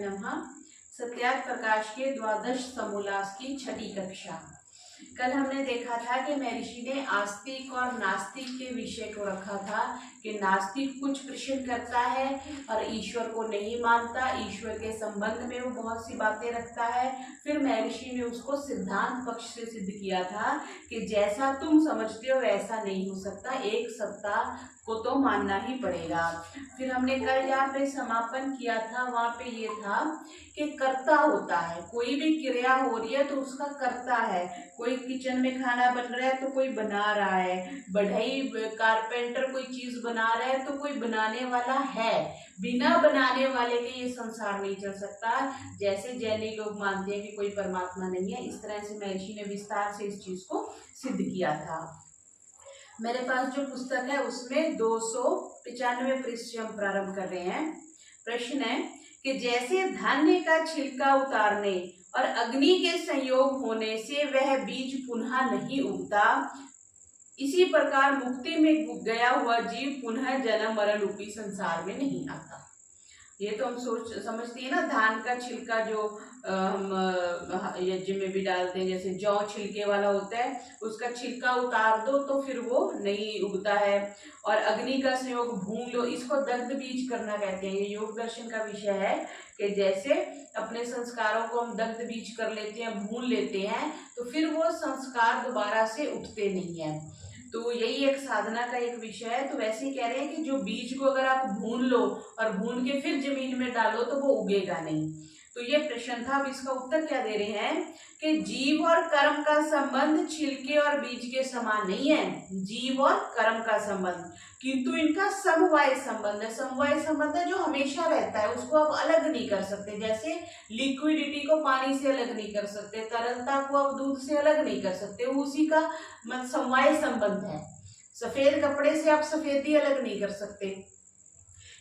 नमः। सत्यार्थ प्रकाश के द्वादश समोल्लास की छठी कक्षा। कल हमने देखा था कि महर्षि ने आस्तिक और नास्तिक के विषय को रखा था कि नास्तिक कुछ प्रश्न करता है और ईश्वर को नहीं मानता, ईश्वर के संबंध में वो बहुत सी बातें रखता है। फिर महर्षि ने उसको सिद्धांत पक्ष से सिद्ध किया था कि जैसा तुम समझते हो वैसा नहीं हो सकता, एक सत्ता को तो मानना ही पड़ेगा। फिर हमने कल जहाँ पे समापन किया था वहां पे ये था कि कर्ता होता है, कोई भी क्रिया हो रही है तो उसका कर्ता है। कोई किचन में खाना बन रहा है तो कोई बना रहा है, बढ़ई कारपेंटर कोई चीज बना रहा है तो कोई बनाने वाला है। बिना बनाने वाले के ये संसार नहीं चल सकता। जैसे जैनी लोग मानते हैं कि कोई परमात्मा नहीं है, इस तरह से महर्षि ने विस्तार से इस चीज को सिद्ध किया था। मेरे पास जो पुस्तक है उसमें 295 पृष्ठ से हम प्रारंभ कर रहे हैं। प्रश्न है कि जैसे धान्य का छिलका उतारने और अग्नि के संयोग होने से वह बीज पुनः नहीं उगता, इसी प्रकार मुक्ति में गया हुआ जीव पुनः जन्म मरण रूपी संसार में नहीं आता। ये तो हम समझते हैं ना, धान का छिलका जो हम यज्ञ में भी डालते हैं, जैसे जौ छिलके वाला होता है, उसका छिलका उतार दो तो फिर वो नहीं उगता है। और अग्नि का संयोग भून लो, इसको दग्ध बीज करना कहते हैं। ये योग दर्शन का विषय है कि जैसे अपने संस्कारों को हम दग्ध बीज कर लेते हैं, भून लेते हैं, तो फिर वो संस्कार दोबारा से उठते नहीं है। तो यही एक साधना का एक विषय है। तो वैसे ही कह रहे हैं कि जो बीज को अगर आप भून लो और भून के फिर जमीन में डालो तो वो उगेगा नहीं। तो ये प्रश्न था। अब इसका उत्तर क्या दे रहे हैं कि जीव और कर्म का संबंध छिलके और बीज के समान नहीं है। जीव और कर्म का संबंध, किंतु इनका समवाय संबंध है। समवाय संबंध है जो हमेशा रहता है, उसको आप अलग नहीं कर सकते। जैसे लिक्विडिटी को पानी से अलग नहीं कर सकते, तरलता को आप दूध से अलग नहीं कर सकते, उसी का समवाय संबंध है। सफेद कपड़े से आप सफेदी अलग नहीं कर सकते।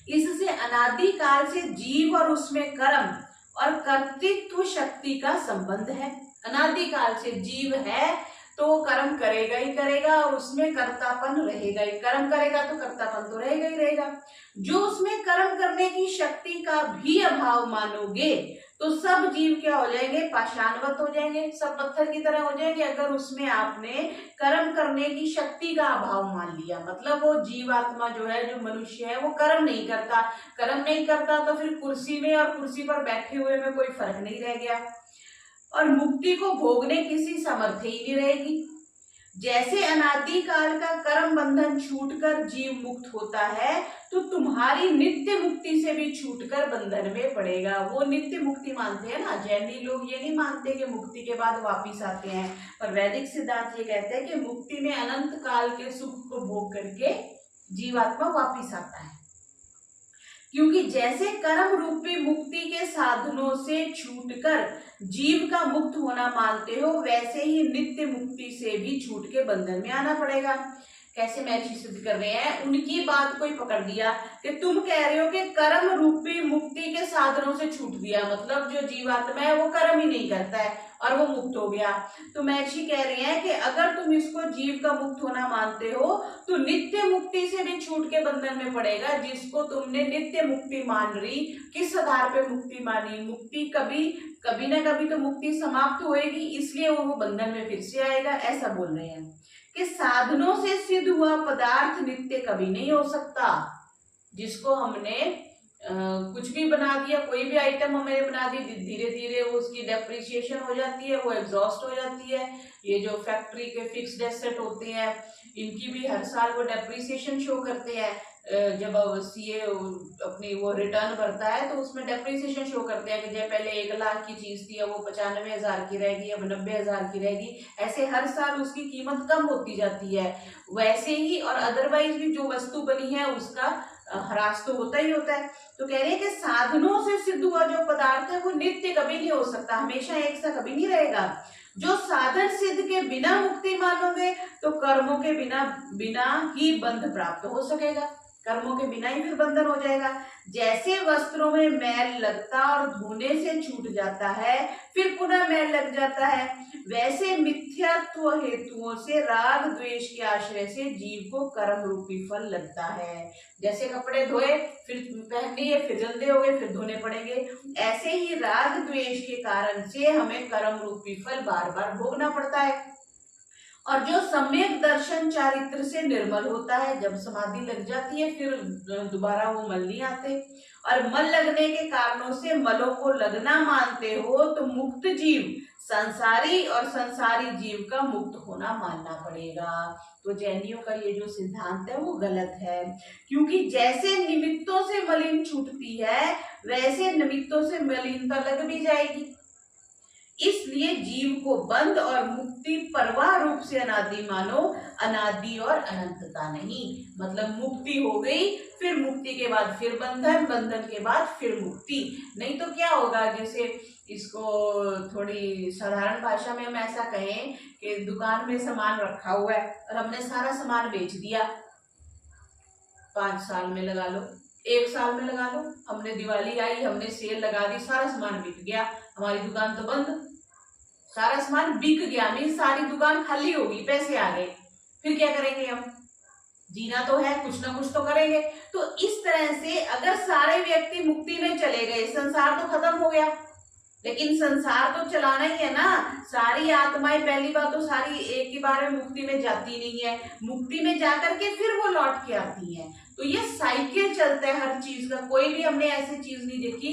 इससे अनादि काल से जीव और उसमें कर्म और कर्तृत्व शक्ति का संबंध है। अनादि काल से जीव है तो वो कर्म करेगा ही करेगा और उसमें कर्तापन रहेगा ही। कर्म करेगा तो कर्तापन तो रहेगा ही रहेगा। जो उसमें कर्म करने की शक्ति का भी अभाव मानोगे तो सब जीव क्या हो जाएंगे? पाषाणवत हो जाएंगे, सब पत्थर की तरह हो जाएंगे। अगर उसमें आपने कर्म करने की शक्ति का अभाव मान लिया, मतलब वो जीवात्मा जो है, जो मनुष्य है, वो कर्म नहीं करता। कर्म नहीं करता तो फिर कुर्सी में और कुर्सी पर बैठे हुए में कोई फर्क नहीं रह गया और मुक्ति को भोगने किसी सामर्थ्य ही नहीं रहेगी। जैसे अनादि काल का कर्म बंधन छूटकर जीव मुक्त होता है तो तुम्हारी नित्य मुक्ति से भी छूटकर बंधन में पड़ेगा। वो नित्य मुक्ति मानते हैं ना, जैनी लोग ये नहीं मानते कि मुक्ति के बाद वापिस आते हैं, पर वैदिक सिद्धांत ये कहते हैं कि मुक्ति में अनंत काल के सुख को भोग करके जीवात्मा वापिस आता है। क्योंकि जैसे कर्म रूपी मुक्ति के साधनों से छूटकर जीव का मुक्त होना मानते हो, वैसे ही नित्य मुक्ति से भी छूट के बंधन में आना पड़ेगा। कैसे महर्षि सिद्ध कर रहे हैं? उनकी बात को ही पकड़ दिया कि तुम कह रहे हो कि कर्म रूपी मुक्ति के साधनों से छूट दिया, मतलब जो जीवात्मा है वो कर्म ही नहीं करता है और वो मुक्त हो गया। तो महर्षि कह रहे हैं कि अगर तुम इसको जीव का मुक्त होना मानते हो तो नित्य मुक्ति से भी छूट के बंधन में पड़ेगा। जिसको तुमने नित्य मुक्ति मान रही, किस आधार पे मुक्ति मानी? मुक्ति कभी ना कभी तो मुक्ति समाप्त होएगी, इसलिए वो बंधन में फिर से आएगा। ऐसा बोल रहे हैं कि साधनों से सिद्ध हुआ पदार्थ नित्य कभी नहीं हो सकता। जिसको हमने कुछ भी बना दिया, कोई भी आइटम हमने बना दी, धीरे धीरे वो उसकी डेप्रिसिएशन हो जाती है, वो एग्जॉस्ट हो जाती है। ये जो फैक्ट्री के फिक्स्ड एसेट होते हैं, इनकी भी हर साल वो डेप्रिसिएशन शो करते हैं। जब सीए अपनी वो रिटर्न भरता है तो उसमें डेप्रिसिएशन शो करते हैं कि जब पहले 1 लाख की चीज थी अब वो 95,000 की रहेगी, अब 90,000 की रहेगी। ऐसे हर साल उसकी कीमत कम होती जाती है। वैसे ही और अदरवाइज भी जो वस्तु बनी है उसका ह्रास तो होता ही होता है। तो कह रहे हैं कि साधनों से सिद्ध हुआ जो पदार्थ है वो नित्य कभी नहीं हो सकता, हमेशा एक सा कभी नहीं रहेगा। जो साधन सिद्ध के बिना मुक्ति मानोगे तो कर्मों के बिना ही बंध प्राप्त हो सकेगा। कर्मों के बिना ही फिर बंधन हो जाएगा। जैसे वस्त्रों में मैल लगता और धोने से छूट जाता है फिर पुनः मैल लग जाता है, वैसे मिथ्यात्व हेतुओं से राग द्वेष के आश्रय से जीव को कर्म रूपी फल लगता है। जैसे कपड़े धोए फिर पहन लिए फिर गंदे हो गए फिर धोने पड़ेंगे, ऐसे ही राग द्वेष के कारण से हमें कर्म रूपी फल बार बार भोगना पड़ता है। और जो सम्यक दर्शन चारित्र से निर्मल होता है, जब समाधि लग जाती है फिर दोबारा वो मल नहीं आते, और मल लगने के कारणों से मलों को लगना मानते हो तो मुक्त जीव संसारी और संसारी जीव का मुक्त होना मानना पड़ेगा। तो जैनियों का ये जो सिद्धांत है वो गलत है, क्योंकि जैसे निमित्तों से मलिन छूटती है वैसे निमित्तों से मलिनता लग भी जाएगी। इसलिए जीव को बंध और मुक्ति परवाह रूप से अनादि मानो, अनादि और अनंतता नहीं। मतलब मुक्ति हो गई फिर मुक्ति के बाद फिर बंधन, बंधन के बाद फिर मुक्ति, नहीं तो क्या होगा। जैसे इसको थोड़ी साधारण भाषा में हम ऐसा कहें कि दुकान में सामान रखा हुआ है और हमने सारा सामान बेच दिया, 5 साल में लगा लो, 1 साल में लगा लो, हमने दिवाली आई हमने सेल लगा दी, सारा सामान बिक गया, हमारी दुकान तो बंद, सारा सामान बिक गया, मीन सारी दुकान खाली होगी, पैसे आ गए, फिर क्या करेंगे हम? जीना तो है, कुछ ना कुछ तो करेंगे। तो इस तरह से अगर सारे व्यक्ति मुक्ति में चले गए, संसार तो खत्म हो गया, लेकिन संसार तो चलाना ही है ना। सारी आत्माएं पहली बात तो सारी एक ही बार में मुक्ति में जाती नहीं है, मुक्ति में जाकर के फिर वो लौट के आती है। तो ये साइकिल चलता है हर चीज का। कोई भी हमने ऐसी चीज नहीं देखी,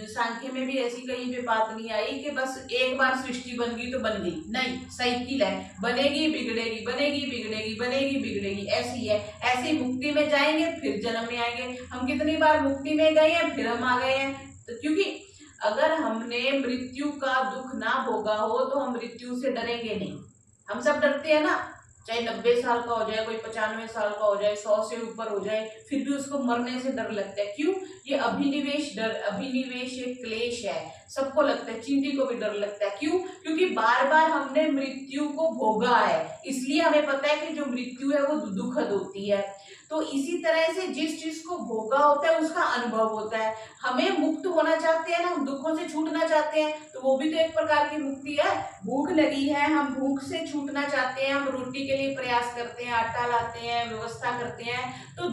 सांख्य में भी ऐसी कहीं पे बात नहीं आई कि बस एक बार सृष्टि बन गई तो बन गई, नहीं, साइकिल है, बनेगी बिगड़ेगी, बनेगी बिगड़ेगी, बनेगी बिगड़ेगी, ऐसी है। ऐसे ही मुक्ति में जाएंगे फिर जन्म में आएंगे। हम कितनी बार मुक्ति में गए हैं फिर हम आ गए हैं, तो क्योंकि अगर हमने मृत्यु का दुख ना भोगा हो तो हम मृत्यु से डरेंगे नहीं। हम सब डरते हैं ना, चाहे 90 साल का हो जाए, कोई 95 साल का हो जाए, 100 से ऊपर हो जाए, फिर भी उसको मरने से डर लगता है। क्यों? ये अभिनिवेश डर, अभिनिवेश एक क्लेश है, सबको लगता है, चींटी को भी डर लगता है। क्यों? क्योंकि बार बार हमने मृत्यु को भोगा है, इसलिए हमें पता है कि जो मृत्यु है वो दुखद होती है। तो इसी तरह से जिस चीज को भोगा होता है उसका अनुभव होता है। हमें मुक्त होना चाहते हैं ना, हम दुखों से छूटना चाहते हैं, तो वो भी तो एक प्रकार की मुक्ति है। भूख लगी है, हम भूख से छूटना चाहते हैं, हम रोटी के लिए प्रयास करते हैं, आटा लाते हैं, व्यवस्था करते हैं, तो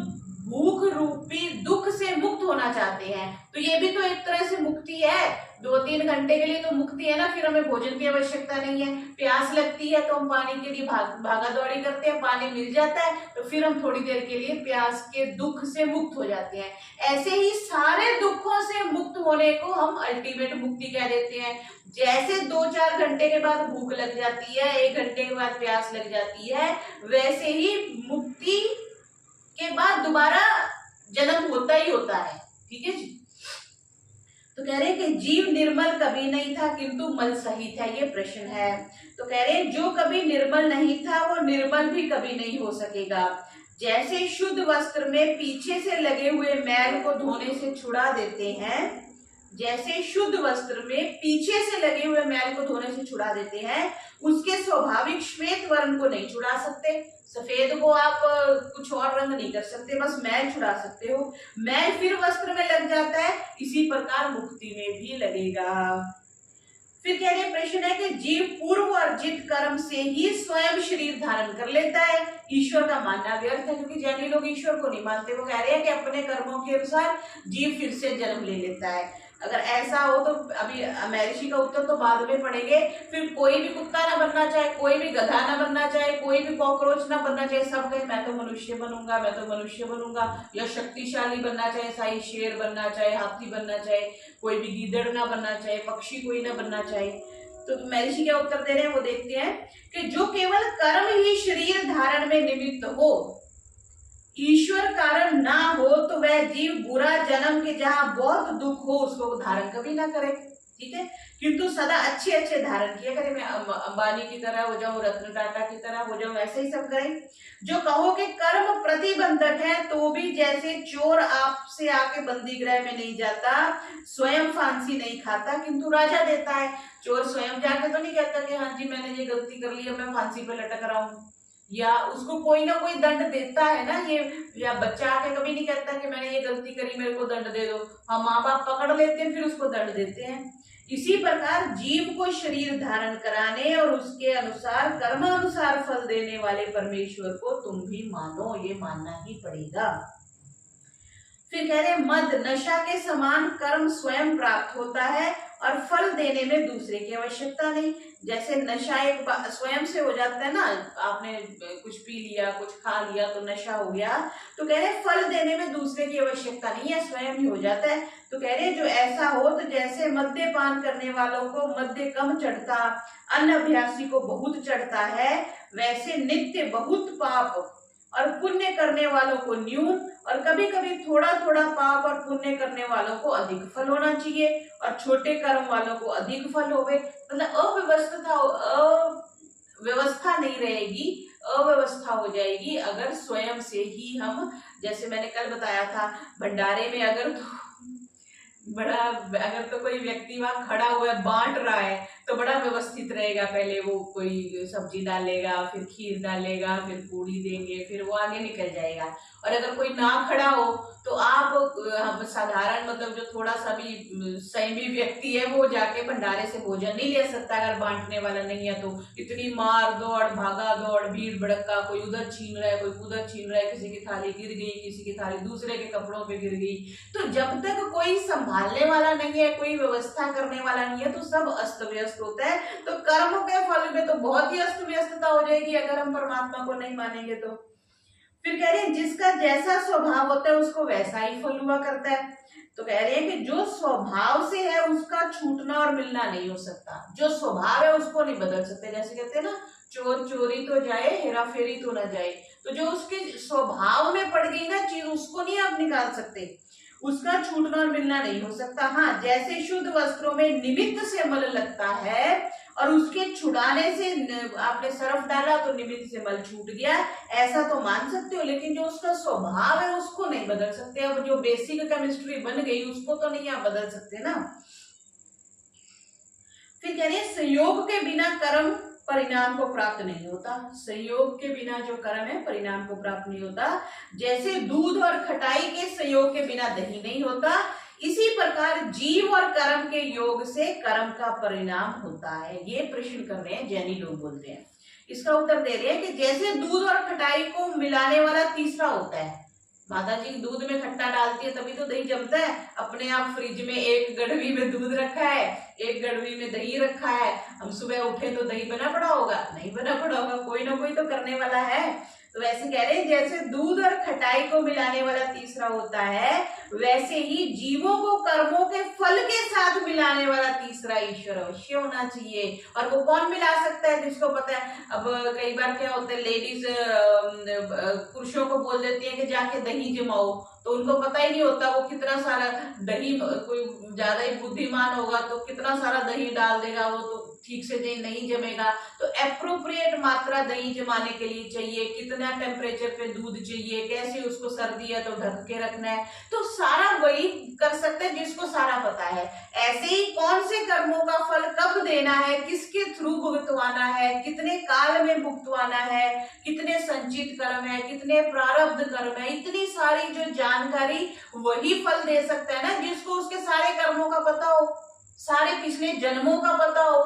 भूख रूपी दुख से मुक्त होना चाहते हैं। तो ये भी तो एक तरह से मुक्ति है। 2-3 घंटे के लिए तो मुक्ति है ना, फिर हमें भोजन की आवश्यकता नहीं है। प्यास लगती है तो हम पानी के लिए भागा दौड़ी करते हैं, पानी मिल जाता है तो फिर हम थोड़ी देर के लिए प्यास के दुख से मुक्त हो जाते हैं। ऐसे ही सारे दुखों से मुक्त होने को हम अल्टीमेट मुक्ति कह देते हैं। जैसे 2-4 घंटे के बाद भूख लग जाती है, 1 घंटे के बाद प्यास लग जाती है, वैसे ही मुक्ति के बाद दोबारा जन्म होता ही होता है। ठीक है जी। तो कह रहे हैं कि जीव निर्मल कभी नहीं था किंतु मल सहित है, ये प्रश्न है। तो कह रहे हैं जो कभी निर्मल नहीं था वो निर्मल भी कभी नहीं हो सकेगा। जैसे शुद्ध वस्त्र में पीछे से लगे हुए मैल को धोने से छुड़ा देते हैं, जैसे शुद्ध वस्त्र में पीछे से लगे हुए मैल को धोने से छुड़ा देते हैं, उसके स्वाभाविक श्वेत वर्ण को नहीं छुड़ा सकते। सफेद को आप कुछ और रंग नहीं कर सकते, बस मैल छुड़ा सकते हो। मैल फिर वस्त्र में लग जाता है, इसी प्रकार मुक्ति में भी लगेगा। फिर कह रहे प्रश्न है कि जीव पूर्व अर्जित कर्म से ही स्वयं शरीर धारण कर लेता है। ईश्वर का मानना व्यर्थ है, क्योंकि जैनी लोग ईश्वर को नहीं मानते। वो कह रहे हैं कि अपने कर्मों के अनुसार जीव फिर से जन्म ले लेता है। अगर ऐसा हो तो अभी महर्षि का उत्तर तो बाद में पढ़ेंगे। फिर कोई भी कुत्ता ना बनना चाहे, कोई भी गधा ना बनना चाहे, कोई भी कॉकरोच ना बनना चाहे, सब कहे मैं तो मनुष्य बनूंगा, मैं तो मनुष्य बनूंगा। या शक्तिशाली बनना चाहे, चाहे शेर बनना चाहे, हाथी बनना चाहे, कोई भी गीदड़ ना बनना चाहे, पक्षी कोई ना बनना चाहे। तो महर्षि क्या उत्तर दे रहे हैं वो देखते हैं कि जो केवल कर्म ही शरीर धारण में निमित्त हो, ईश्वर कारण ना हो, तो वह जीव बुरा जन्म के जहां बहुत दुख हो उसको धारण कभी ना करे। ठीक है, किंतु सदा अच्छे अच्छे धारण किया करे। मैं अंबानी की तरह हो जाऊं, रत्न टाटा की तरह हो जाऊं, ऐसे ही सब करें। जो कहो कि कर्म प्रतिबंधक है, तो भी जैसे चोर आपसे आके बंदी गृह में नहीं जाता, स्वयं फांसी नहीं खाता, किंतु राजा देता है। चोर स्वयं जाके तो नहीं कहता कि हाँ जी मैंने ये गलती कर ली, अब मैं फांसी पे लटक रहा हूँ। या उसको कोई ना कोई दंड देता है ना ये, या बच्चा आके कभी नहीं कहता कि मैंने ये गलती करी मेरे को दंड दे दो, हाँ माँ बाप पकड़ लेते हैं फिर उसको दंड देते हैं। इसी प्रकार जीव को शरीर धारण कराने और उसके अनुसार कर्म अनुसार फल देने वाले परमेश्वर को तुम भी मानो, ये मानना ही पड़ेगा। फिर कह रहे मद नशा के समान कर्म स्वयं प्राप्त होता है और फल देने में दूसरे की आवश्यकता नहीं। जैसे नशा एक स्वयं से हो जाता है ना, आपने कुछ पी लिया कुछ खा लिया तो नशा हो गया, तो कह रहे फल देने में दूसरे की आवश्यकता नहीं है, स्वयं ही हो जाता है। तो कह रहे जो ऐसा हो, तो जैसे मद्यपान करने वालों को मद्य कम चढ़ता, अन्न अभ्यासी को बहुत चढ़ता है, वैसे नित्य बहुत पाप और पुण्य करने वालों को न्यून और कभी कभी थोड़ा थोड़ा पाप और पुण्य करने वालों को अधिक फल होना चाहिए और छोटे कर्म वालों को अधिक फल होवे। मतलब अव्यवस्था नहीं रहेगी, अव्यवस्था हो जाएगी अगर स्वयं से ही हम, जैसे मैंने कल बताया था भंडारे में अगर तो कोई व्यक्ति वहां खड़ा हुआ है बांट रहा है तो बड़ा व्यवस्थित रहेगा, पहले वो कोई सब्जी डालेगा फिर खीर डालेगा फिर पूड़ी देंगे फिर वो आगे निकल जाएगा। और अगर कोई ना खड़ा हो तो आप साधारण मतलब जो थोड़ा सा भी संयमी व्यक्ति है वो जाके भंडारे से भोजन नहीं ले सकता अगर बांटने वाला नहीं है। तो इतनी मार दौड़ भागा दौड़ भीड़ भड़का, कोई उधर छीन रहा है कोई उधर छीन रहा है, किसी की थाली गिर गई किसी की थाली दूसरे के कपड़ों पे गिर गई। तो जब तक कोई संभालने वाला नहीं है कोई व्यवस्था करने वाला नहीं है तो सब अस्त व्यस्त होता है। तो कर्म के फल में तो बहुत ही अस्त व्यस्तता हो जाएगी अगर हम परमात्मा को नहीं मानेंगे तो। फिर कह रहे हैं जिसका जैसा स्वभाव होता है उसको वैसा ही फल हुआ करता है। तो कह रहे हैं कि जो स्वभाव से है उसका छूटना और मिलना नहीं हो सकता, जो स्वभाव है उसको नहीं बदल सकते। जैसे कहते हैं ना चोर चोरी तो जाए हेरा फेरी तो ना जाए, तो जो उसके स्वभाव में पड़ गई ना चीज उसको नहीं आप निकाल सकते, उसका छूटना और मिलना नहीं हो सकता। हाँ जैसे शुद्ध वस्त्रों में निमित्त से मल लगता है और उसके छुड़ाने से आपने सरफ डाला तो निमित्त से मल छूट गया, ऐसा तो मान सकते हो, लेकिन जो उसका स्वभाव है उसको नहीं बदल सकते। अब जो बेसिक केमिस्ट्री बन गई उसको तो नहीं आप बदल सकते ना। फिर कह रहे संयोग के बिना कर्म परिणाम को प्राप्त नहीं होता, संयोग के बिना जो कर्म है परिणाम को प्राप्त नहीं होता। जैसे दूध और खटाई के संयोग के बिना दही नहीं होता, इसी प्रकार जीव और कर्म के योग से कर्म का परिणाम होता है। ये प्रश्न कर रहे हैं जैनी लोग बोलते हैं, इसका उत्तर दे रहे हैं कि जैसे दूध और खटाई को मिलाने वाला तीसरा होता है, माता जी दूध में खट्टा डालती है तभी तो दही जमता है। अपने आप फ्रिज में एक गड़वी में दूध रखा है एक गड़वी में दही रखा है, हम सुबह उठे तो दही बना पड़ा होगा? नहीं बना पड़ा होगा, कोई ना कोई तो करने वाला है। तो वैसे कह रहे हैं जैसे दूध और खटाई को मिलाने वाला तीसरा होता है, वैसे ही जीवों को कर्मों के फल के साथ मिलाने वाला तीसरा ईश्वर अवश्य होना चाहिए। और वो कौन मिला सकता है? जिसको पता है। अब कई बार क्या होता है लेडीज पुरुषों को बोल देती है कि जाके दही जमाओ, तो उनको पता ही नहीं होता वो कितना सारा दही, कोई ज्यादा ही बुद्धिमान होगा तो कितना सारा दही डाल देगा, वो तो ठीक से दही नहीं जमेगा। तो एप्रोप्रिएट मात्रा दही जमाने के लिए चाहिए, कितना टेम्परेचर पे दूध चाहिए, कैसे उसको सर्दी है तो ढक के रखना है, तो सारा वही कर सकते हैं जिसको सारा पता है। ऐसे ही कौन से कर्मों का फल कब देना है, किसके थ्रू भुगतवाना है, कितने काल में भुगतवाना है, कितने संचित कर्म है, कितने प्रारब्ध कर्म है, इतनी सारी जो जानकारी वही फल दे सकता है ना जिसको उसके सारे कर्मों का पता हो, सारे पिछले जन्मों का पता हो।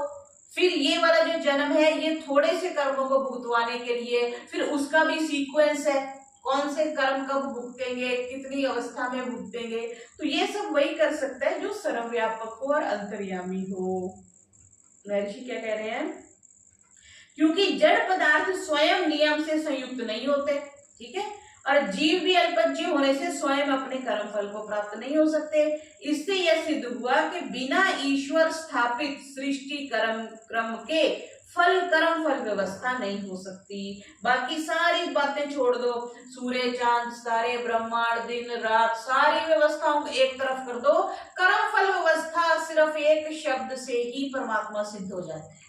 फिर ये वाला जो जन्म है ये थोड़े से कर्मों को भुगतवाने के लिए, फिर उसका भी सीक्वेंस है, कौन से कर्म कब भुगतेंगे, कितनी अवस्था में भुगतेंगे। तो ये सब वही कर सकता है जो सर्वव्यापक हो और अंतर्यामी हो। महर्षि क्या कह रहे हैं? क्योंकि जड़ पदार्थ स्वयं नियम से संयुक्त नहीं होते, ठीक है, और जीव भी अल्पज्य होने से स्वयं अपने कर्म फल को प्राप्त नहीं हो सकते। इससे यह सिद्ध हुआ कि बिना ईश्वर स्थापित सृष्टि क्रम के कर्म फल व्यवस्था नहीं हो सकती। बाकी सारी बातें छोड़ दो, सूर्य चांद तारे ब्रह्मांड दिन रात सारी व्यवस्थाओं को एक तरफ कर दो, कर्म फल व्यवस्था सिर्फ एक शब्द से ही परमात्मा सिद्ध हो जाता है।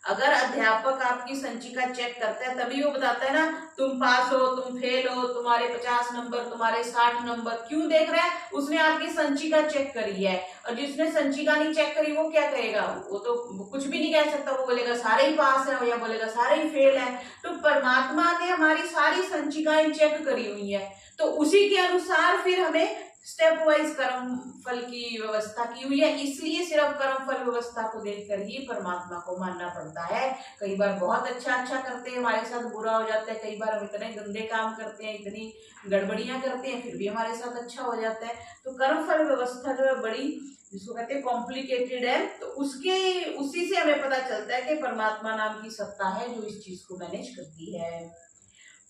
अगर अध्यापक आपकी संचिका चेक करता है तभी वो बताता है ना तुम पास हो, तुम फेल हो, तुम्हारे 50 नंबर, तुम्हारे 60 नंबर। क्यों देख रहा है? उसने आपकी संचिका चेक करी है। और जिसने संचिका नहीं चेक करी वो क्या करेगा? वो तो कुछ भी नहीं कह सकता, वो बोलेगा सारे ही पास है या बोलेगा सारे ही फेल है। तो परमात्मा ने हमारी सारी संचिकाएं चेक करी हुई है, तो उसी के अनुसार फिर हमें स्टेप वाइज कर्म फल की व्यवस्था की हुई है। इसलिए सिर्फ कर्म फल व्यवस्था को देखकर ही परमात्मा को मानना पड़ता है। कई बार बहुत अच्छा करते हैं, हमारे साथ बुरा हो जाता है। कई बार हम इतने गंदे काम करते हैं, इतनी गड़बड़ियां करते हैं, फिर भी हमारे साथ अच्छा हो जाता है। तो कर्म फल व्यवस्था जो है बड़ी, जिसको कहते हैं कॉम्प्लिकेटेड है। तो उसी से हमें पता चलता है कि परमात्मा नाम की सत्ता है जो इस चीज को मैनेज करती है।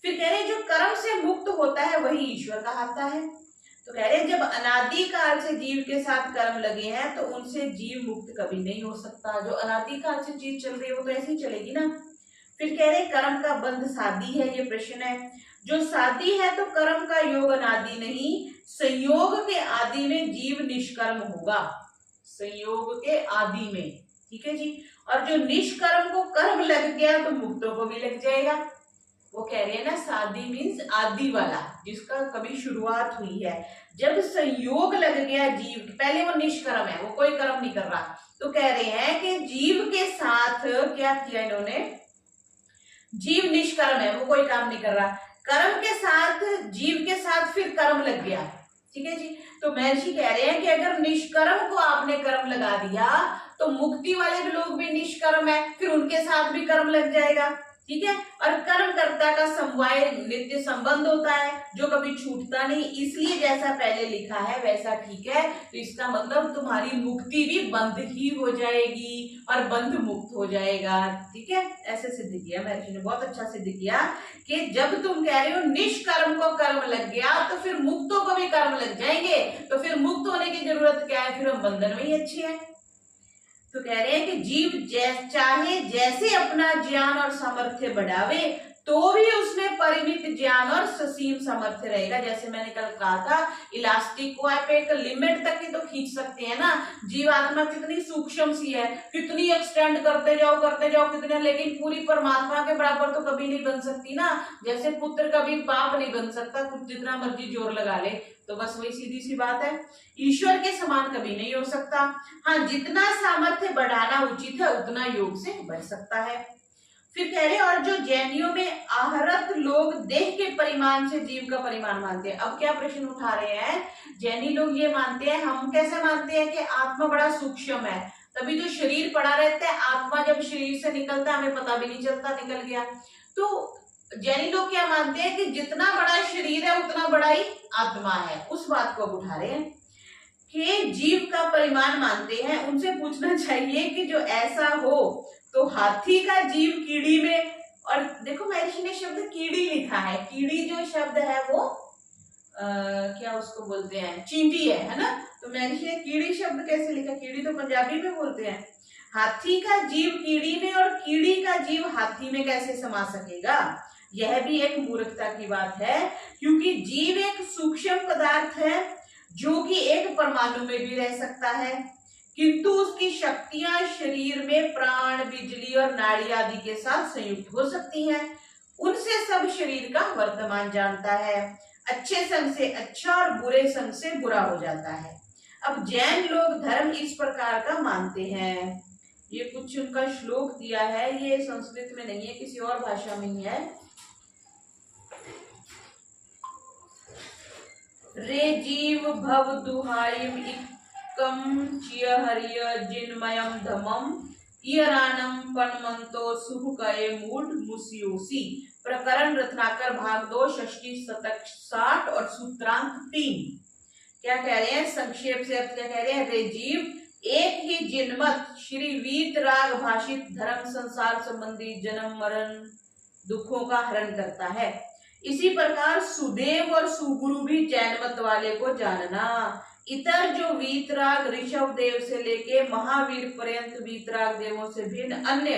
फिर कह रहे हैं जो कर्म से मुक्त होता है वही ईश्वर कहलाता है। तो कह रहे हैं जब अनादिकाल से जीव के साथ कर्म लगे हैं तो उनसे जीव मुक्त कभी नहीं हो सकता। जो अनादिकाल से चीज चल रही है वो तो ऐसे ही चलेगी ना। फिर कह रहे कर्म का बंध साधी है, ये प्रश्न है। जो साधी है तो कर्म का योग अनादि नहीं, संयोग के आदि में जीव निष्कर्म होगा। संयोग के आदि में, ठीक है जी। और जो निष्कर्म को कर्म लग गया तो मुक्तों को भी लग जाएगा। वो कह रहे हैं ना साधी मीन्स आदि वाला, जिसका कभी शुरुआत हुई है। जब संयोग लग गया जीव, पहले वो निष्कर्म है, वो कोई कर्म नहीं कर रहा, तो कह रहे हैं कि जीव के साथ क्या किया इन्होंने? जीव निष्कर्म है, वो कोई काम नहीं कर रहा, कर्म के साथ, जीव के साथ फिर कर्म लग गया, ठीक है जी। तो महर्षि कह रहे हैं कि अगर निष्कर्म को आपने कर्म लगा दिया तो मुक्ति वाले लोग भी निष्कर्म है, फिर उनके साथ भी कर्म लग जाएगा, ठीक है। और कर्मकर्ता का समवाय नित्य संबंध होता है जो कभी छूटता नहीं, इसलिए जैसा पहले लिखा है वैसा ठीक है। तो इसका मतलब तुम्हारी मुक्ति भी बंध ही हो जाएगी और बंध मुक्त हो जाएगा, ठीक है। ऐसे सिद्ध किया महर्षि ने, बहुत अच्छा सिद्ध किया कि जब तुम कह रहे हो निष्कर्म को कर्म लग गया तो फिर मुक्तों को भी कर्म लग जाएंगे, तो फिर मुक्त होने की जरूरत क्या है? फिर हम बंधन में ही अच्छे हैं। तो कह रहे हैं कि जीव चाहे जैसे अपना ज्ञान और सामर्थ्य बढ़ावे तो भी उसमें परिमित ज्ञान और ससीम सामर्थ्य रहेगा। जैसे मैंने कल कहा था, इलास्टिक को आप एक लिमिट तक ही तो खींच सकते हैं ना। जीवात्मा कितनी सूक्ष्म सी है, कितनी एक्सटेंड करते जाओ कितने, लेकिन पूरी परमात्मा के बराबर तो कभी नहीं बन सकती ना। जैसे पुत्र कभी बाप नहीं बन सकता, कुछ जितना मर्जी जोर लगा ले, तो बस वही सीधी सी बात है। ईश्वर के समान कभी नहीं हो सकता। हाँ, जितना सामर्थ्य बढ़ाना उचित है उतना योग से बढ़ सकता है। फिर कह रहे और जो जैनियों में आहरत लोग देह के परिमाण से जीव का परिमाण मानते हैं। अब क्या प्रश्न उठा रहे हैं? जैनी लोग ये मानते हैं, हम कैसे मानते हैं कि आत्मा बड़ा सूक्ष्म है, तभी तो शरीर पड़ा रहता है, आत्मा जब शरीर से निकलता है हमें पता भी नहीं चलता निकल गया। तो जैनी लोग क्या मानते हैं कि जितना बड़ा शरीर है उतना बड़ा ही आत्मा है। उस बात को उठा रहे हैं कि जीव का परिमाण मानते हैं। उनसे पूछना चाहिए कि जो ऐसा हो तो हाथी का जीव कीड़ी में, और देखो महर्षि ने शब्द कीड़ी लिखा है, कीड़ी जो शब्द है वो क्या उसको बोलते हैं? चींटी है ना। तो महर्षि ने कीड़ी शब्द कैसे लिखा? कीड़ी तो पंजाबी में बोलते हैं। हाथी का जीव कीड़ी में और कीड़ी का जीव हाथी में कैसे समा सकेगा? यह भी एक मूर्खता की बात है, क्योंकि जीव एक सूक्ष्म पदार्थ है जो कि एक परमाणु में भी रह सकता है, किंतु उसकी शक्तियां शरीर में प्राण, बिजली और नाड़ी आदि के साथ संयुक्त हो सकती हैं। उनसे सब शरीर का वर्तमान जानता है। अच्छे संग से अच्छा और बुरे संग से बुरा हो जाता है। अब जैन लोग धर्म इस प्रकार का मानते हैं। ये कुछ उनका श्लोक दिया है, ये संस्कृत में नहीं है, किसी और भाषा में ही है। रे जीव भव दुहाइम इक्कम चिय हरिय जिनमयम धमम इयरानम पनमंतो सुख कए मूड मुसियोसी। प्रकरण रत्नाकर भाग 2 षष्ठी शतक 60 और सूत्रांक 3। क्या कह रहे हैं? संक्षेप से क्या कह रहे हैं? रे जीव एक ही जिनमत श्री वीतराग भाषित धर्म संसार संबंधी जन्म मरण दुखों का हरण करता है। इसी प्रकार सुदेव और सुगुरु भी जैन मत वाले को जानना। इतर जो वीतराग ऋषभ देव से लेके महावीर पर्यंत वीतराग देवों से भिन्न अन्य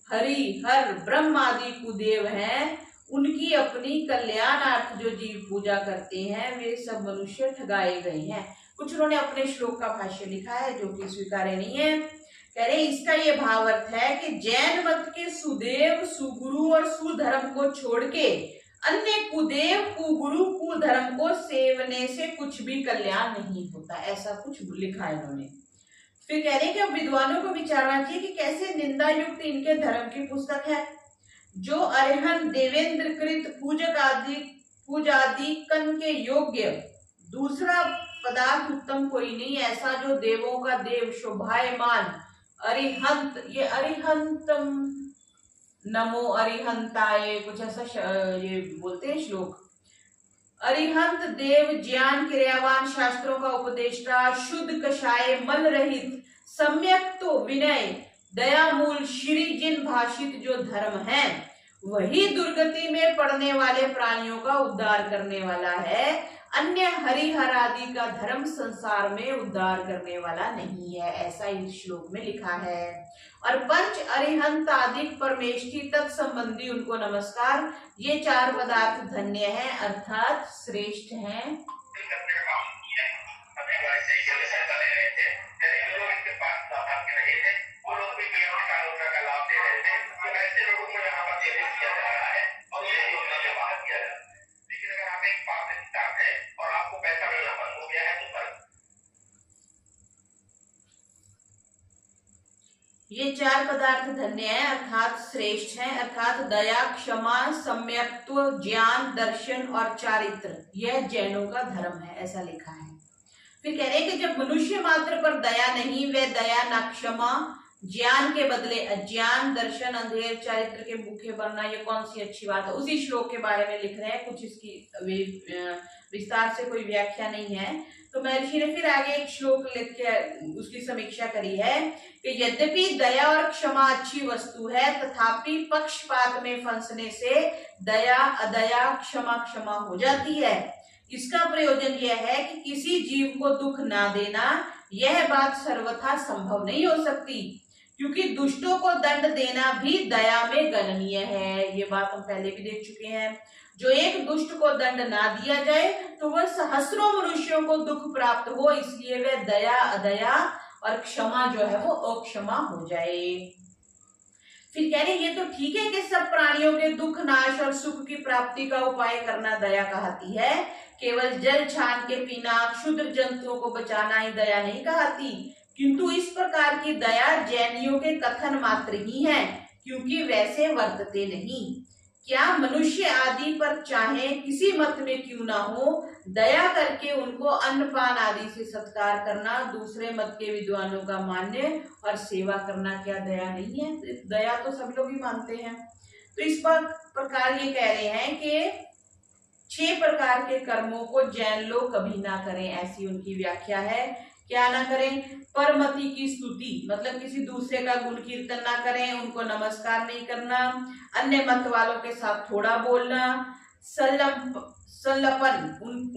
हरि हर ब्रह्म आदि कुदेव हैं, उनकी अपनी कल्याणार्थ जो जीव पूजा करते हैं वे सब मनुष्य ठगाए गए हैं। कुछ उन्होंने अपने श्लोक का भाष्य लिखा है जो कि स्वीकार्य नहीं है। कह रहे इसका ये भावार्थ है कि जैन मत के सुदेव, सुगुरु और सुधर्म को छोड़ के अन्य कुदेव, कुगुरु, कुधर्म को सेवने से कुछ भी कल्याण नहीं होता, ऐसा कुछ लिखा है इन्होंने। फिर कह रहे कि अब विद्वानों को विचारना चाहिए कि कैसे निंदा युक्त इनके धर्म की पुस्तक है। जो अरिहंत देवेंद्र कृत पूजादि कन के योग्य दूसरा पदार्थ उत्तम कोई नहीं ऐसा, जो देवों का देव शोभायमान अरिहंत, ये अरिहंतम नमो अरिहंताय कुछ ऐसा ये बोलते हैं श्लोक। अरिहंत देव ज्ञान क्रियावान, शास्त्रों का उपदेष्टा, शुद्ध कषाय, मल रहित, सम्यक तो विनय, दयामूल, श्री जिन भाषित जो धर्म है, वही दुर्गति में पड़ने वाले प्राणियों का उद्धार करने वाला है। अन्य हरिहर आदि का धर्म संसार में उद्धार करने वाला नहीं है, ऐसा इस श्लोक में लिखा है। और पंच अरिहंत आदि परमेष्ठी तत्संबंधी उनको नमस्कार। ये चार पदार्थ धन्य हैं अर्थात श्रेष्ठ हैं। ये चार पदार्थ धन्य है अर्थात श्रेष्ठ हैं, अर्थात दया, क्षमा, सम्यक्त्व, ज्ञान, दर्शन और चारित्र, यह जैनों का धर्म है, ऐसा लिखा है। फिर कह रहे हैं कि जब मनुष्य मात्र पर दया नहीं, वे दया न क्षमा, ज्ञान के बदले अज्ञान, दर्शन अंधेर, चारित्र के भूखे बनना, ये कौन सी अच्छी बात है। उसी श्लोक के बारे में लिख रहे हैं, कुछ इसकी विस्तार से कोई व्याख्या नहीं है। तो महर्षि ने फिर आगे एक श्लोक लिख के उसकी समीक्षा करी है कि यद्यपि दया और क्षमा अच्छी वस्तु है, तथापि पक्षपात में फंसने से दया अदया, क्षमा क्षमा हो जाती है। इसका प्रयोजन यह है कि किसी जीव को दुख ना देना, यह बात सर्वथा संभव नहीं हो सकती, क्योंकि दुष्टों को दंड देना भी दया में गणनीय है। ये बात हम पहले भी देख चुके हैं। जो एक दुष्ट को दंड ना दिया जाए तो वह सहस्रों मनुष्यों को दुख प्राप्त हो, इसलिए वह दया अदया और क्षमा जो है वो अक्षमा हो जाए। फिर कह रहे ये तो ठीक है कि सब प्राणियों के दुख नाश और सुख की प्राप्ति का उपाय करना दया कहती है, केवल जल छान के पीना, क्षुद्र जंतुओं को बचाना ही दया नहीं कहती। किंतु इस प्रकार की दया जैनियों के कथन मात्र ही है, क्योंकि वैसे वर्तते नहीं। क्या मनुष्य आदि पर चाहे किसी मत में क्यों ना हो, दया करके उनको अन्नपान आदि से सत्कार करना, दूसरे मत के विद्वानों का मान्य और सेवा करना क्या दया नहीं है। दया तो सब लोग ही मानते हैं। तो इस प्रकार ये कह रहे हैं कि 6 प्रकार के कर्मों को जैन लोग कभी ना करें, ऐसी उनकी व्याख्या है। क्या ना करें? परमति की स्तुति, मतलब किसी दूसरे का गुण कीर्तन ना करें, उनको नमस्कार नहीं करना, अन्य मत वालों के साथ थोड़ा बोलना, संलपन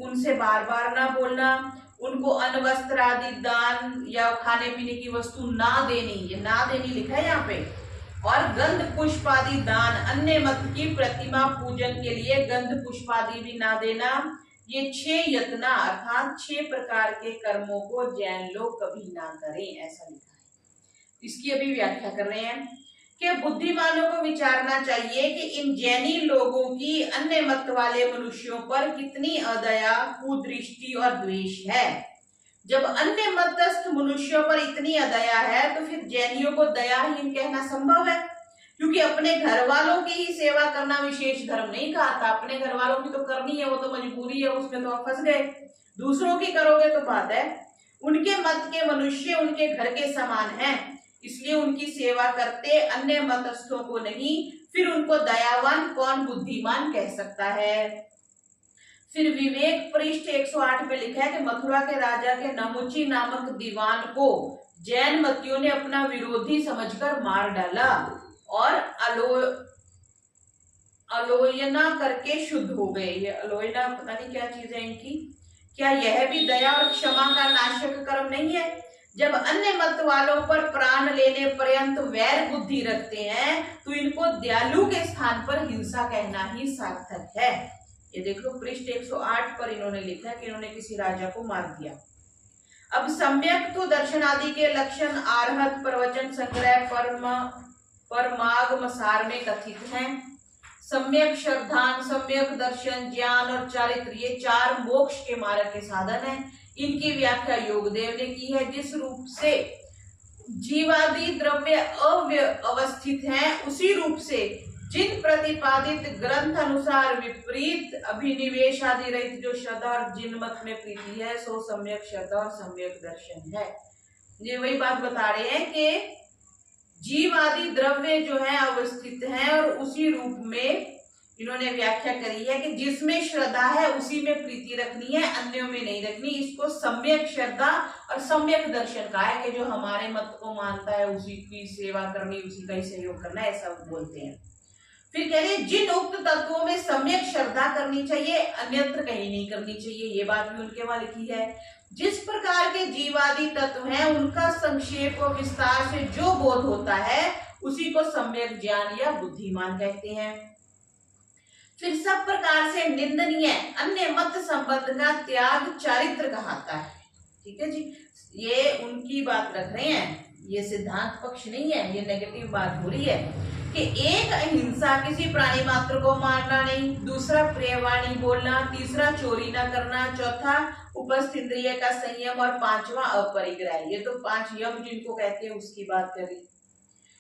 उनसे बार बार ना बोलना, उनको अन्न वस्त्र आदि दान या खाने पीने की वस्तु ना देनी, ये ना देनी लिखा है यहाँ पे, और गंध पुष्प आदि दान, अन्य मत की प्रतिमा पूजन के लिए गंध पुष्प आदि भी ना देना। ये 6 यत्न अर्थात 6 प्रकार के कर्मों को जैन लोग कभी ना करें, ऐसा लिखा है। इसकी अभी व्याख्या कर रहे हैं कि बुद्धिमानों को विचारना चाहिए कि इन जैनी लोगों की अन्य मत वाले मनुष्यों पर कितनी अदया, कुदृष्टि और द्वेष है। जब अन्य मतस्थ मनुष्यों पर इतनी अदया है तो फिर जैनियों को दयाहीन कहना संभव है, क्योंकि अपने घर वालों की ही सेवा करना विशेष धर्म नहीं कहा था। अपने घर वालों की तो करनी है, वो तो मजबूरी है, उसमें तो आप फंस गए। दूसरों की करोगे तो बात है। उनके मत के मनुष्य उनके घर के समान हैं, इसलिए उनकी सेवा करते, अन्य मतस्थों को नहीं। फिर उनको दयावान कौन बुद्धिमान कह सकता है। फिर विवेक पृष्ठ 108 पे लिखा है कि मथुरा के राजा के नमुची नामक दीवान को जैन मतियों ने अपना विरोधी समझकर मार डाला और अलोयना करके शुद्ध हो गए। ये अलोयना पता नहीं क्या चीज है इनकी। क्या यह भी दया और क्षमा का नाशक कर्म नहीं है? जब अन्य मत वालों पर प्राण लेने पर्यंत वैर बुद्धि रखते हैं तो इनको दयालु के स्थान पर हिंसा कहना ही सार्थक है। ये देखो पृष्ठ 108 पर इन्होंने लिखा कि इन्होंने किसी राजा को मार दिया। अब सम्यक तो दर्शन आदि के लक्षण आरहत प्रवचन संग्रह परमागम सार में कथित हैं। सम्यक श्रद्धान, सम्यक दर्शन, ज्ञान और चारित्र ये चार मोक्ष के मार्ग के साधन हैं। इनकी व्याख्या योगदेव ने की है। जिस रूप से जीवादि द्रव्य अव्यवस्थित हैं, उसी रूप से जिन प्रतिपादित ग्रंथ अनुसार विपरीत अभिनिवेश आदि रहित जो श्रद्धा और जिन मत में प्रीति है, सो सम्यक श्रद्धा और सम्यक दर्शन है। ये वही बात बता रहे हैं कि जीव आदि द्रव्य जो है अवस्थित हैं और उसी रूप में इन्होंने व्याख्या करी है कि जिसमें श्रद्धा है उसी में प्रीति रखनी है, अन्यों में नहीं रखनी। इसको सम्यक श्रद्धा और सम्यक दर्शन कहा है कि जो हमारे मत को मानता है उसी की सेवा करनी, उसी का ही सहयोग करना, ऐसा बोलते हैं। फिर कह रहे जिन उक्त तत्वों में सम्यक श्रद्धा करनी चाहिए, अन्यत्र कहीं नहीं करनी चाहिए, ये बात भी उनके वहां लिखी है। जिस प्रकार के जीवादि तत्व हैं उनका संक्षेप और विस्तार से जो बोध होता है उसी को सम्यक ज्ञान या बुद्धिमान कहते हैं। फिर सब प्रकार से निंदनीय अन्य मत संबंध का त्याग चारित्र कहलाता है। ठीक है जी, ये उनकी बात रख रहे हैं, ये सिद्धांत पक्ष नहीं है, ये नेगेटिव बात हो रही है कि एक अहिंसा, किसी प्राणी मात्र को मारना नहीं, दूसरा प्रियवाणी बोलना, तीसरा चोरी न करना, चौथा उपस्थ इंद्रिय का संयम और पांचवा अपरिग्रह। ये तो 5 यम जिनको कहते हैं उसकी बात करी।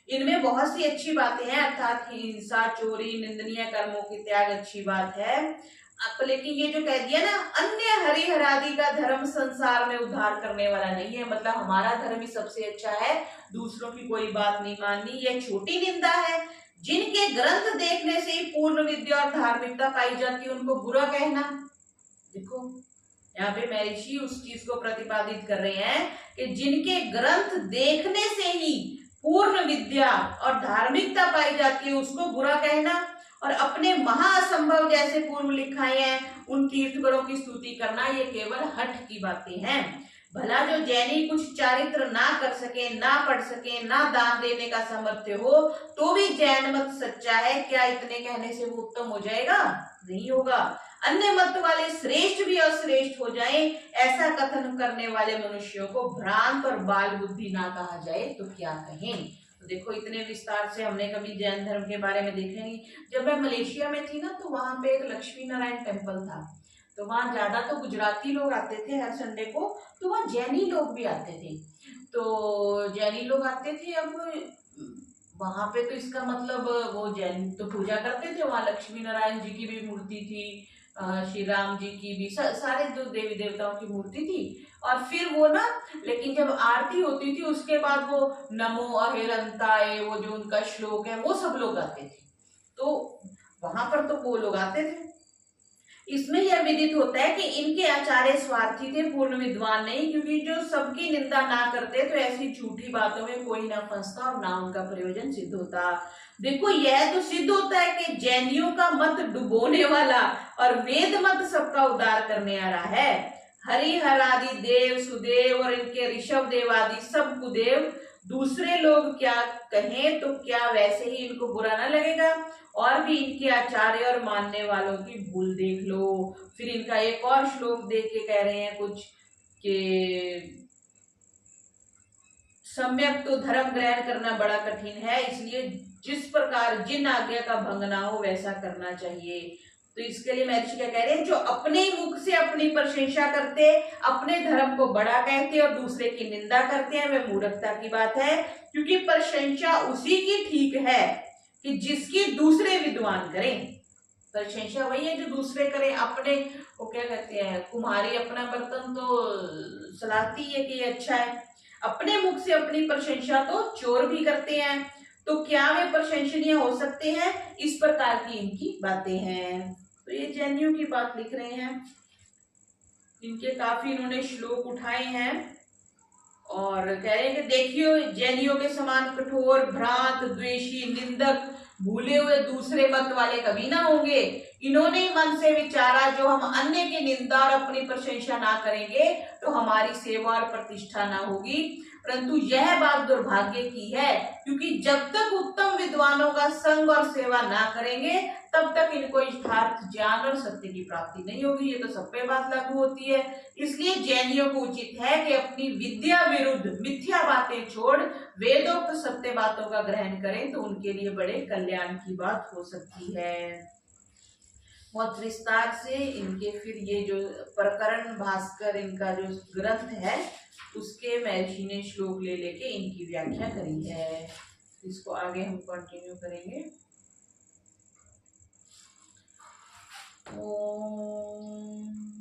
इनमें बहुत सी अच्छी बातें हैं, अर्थात हिंसा, चोरी, निंदनीय कर्मों की त्याग अच्छी बात है। लेकिन ये जो कह दिया ना, अन्य हरिहरादि का धर्म संसार में उद्धार करने वाला नहीं है, मतलब हमारा धर्म ही सबसे अच्छा है, दूसरों की कोई बात नहीं माननी, यह छोटी निंदा है। जिनके ग्रंथ देखने से ही पूर्ण विद्या और धार्मिकता पाई जाती है उनको बुरा कहना। देखो यहाँ पे महर्षि उस चीज को प्रतिपादित कर रहे हैं कि जिनके ग्रंथ देखने से ही पूर्ण विद्या और धार्मिकता पाई जाती है उसको बुरा कहना, और अपने महाअसंभव जैसे पूर्व लिखाए हैं उन तीर्थगणों की स्तुति करना, ये केवल हठ की बातें हैं। भला जो जैनी कुछ चारित्र ना कर सके, ना पढ़ सके, ना दान देने का सामर्थ्य हो, तो भी जैन मत सच्चा है, क्या इतने कहने से वो उत्तम हो जाएगा? नहीं होगा। अन्य मत वाले श्रेष्ठ भी अश्रेष्ठ हो जाएं, ऐसा कथन करने वाले मनुष्यों को भ्रांत और बाल बुद्धि ना कहा जाए तो क्या कहें। तो देखो इतने विस्तार से हमने कभी जैन धर्म के बारे में देखा नहीं। जब मैं मलेशिया में थी ना, तो वहां पे एक लक्ष्मी नारायण टेम्पल था, तो वहां ज्यादा तो गुजराती लोग आते थे हर संडे को, तो वहाँ जैनी लोग भी आते थे। तो जैनी लोग आते थे, अब वहां पे तो इसका मतलब वो जैन तो पूजा करते थे, वहां लक्ष्मी नारायण जी की भी मूर्ति थी, श्री राम जी की भी, सारे जो देवी देवताओं की मूर्ति थी। और फिर वो ना, लेकिन जब आरती होती थी उसके बाद वो नमो अहिरंताय, वो जो उनका श्लोक है वो सब लोग गाते थे। तो वहां पर तो वो लोग आते थे। इसमें यह विदित होता है कि इनके आचार्य स्वार्थी थे, पूर्ण विद्वान नहीं, क्योंकि जो सबकी निंदा ना करते तो ऐसी झूठी बातों में कोई ना फंसता और ना उनका प्रयोजन सिद्ध होता। देखो यह तो सिद्ध होता है कि जैनियों का मत डुबोने वाला और वेद मत सबका उद्धार करने आ रहा है। हरिहर आदि देव, सुदेव और इनके ऋषभ देव आदि सब कुदेव, दूसरे लोग क्या कहें तो क्या वैसे ही इनको बुरा ना लगेगा। और भी इनके आचार्य और मानने वालों की भूल देख लो। फिर इनका एक और श्लोक देख के कह रहे हैं कुछ कि सम्यक तो धर्म ग्रहण करना बड़ा कठिन है, इसलिए जिस प्रकार जिन आज्ञा का भंग ना हो वैसा करना चाहिए। तो इसके लिए महर्षि क्या कह रहे हैं, जो अपने मुख से अपनी प्रशंसा करते, अपने धर्म को बड़ा कहते और दूसरे की निंदा करते हैं, वे मूर्खता की बात है। क्योंकि प्रशंसा उसी की ठीक है कि जिसकी दूसरे विद्वान करें। प्रशंसा वही है जो दूसरे करें। अपने वो क्या कहते हैं, कुम्हारी अपना बर्तन तो सलाहती है कि ये अच्छा है, अपने मुख से अपनी प्रशंसा तो चोर भी करते हैं। तो क्या वे प्रशंसनीय हो सकते हैं? इस प्रकार की इनकी बातें हैं। तो ये जैनियों की बात लिख रहे हैं, इनके काफी इन्होंने श्लोक उठाए हैं और कह रहे हैं कि देखियो जैनियों के समान कठोर, भ्रांत, द्वेषी, निंदक, भूले हुए दूसरे मत वाले कभी ना होंगे। इन्होंने मन से विचारा, जो हम अन्य की निंदा और अपनी प्रशंसा ना करेंगे तो हमारी सेवा और प्रतिष्ठा ना होगी। परंतु यह बात दुर्भाग्य की है, क्योंकि जब तक उत्तम विद्वानों का संग और सेवा ना करेंगे तब तक इनको यथार्थ ज्ञान और सत्य की प्राप्ति नहीं होगी। ये तो सब पे बात लागू होती है। इसलिए जैनियों को उचित है कि अपनी विद्या विरुद्ध मिथ्या बातें छोड़ वेदोक्त सत्य बातों का ग्रहण करें, तो उनके लिए बड़े कल्याण की बात हो सकती है। बहुत विस्तार से इनके फिर ये जो प्रकरण भास्कर इनका जो ग्रंथ है उसके महर्षि ने श्लोक ले लेके इनकी व्याख्या करी है। इसको आगे हम कंटिन्यू करेंगे। ओम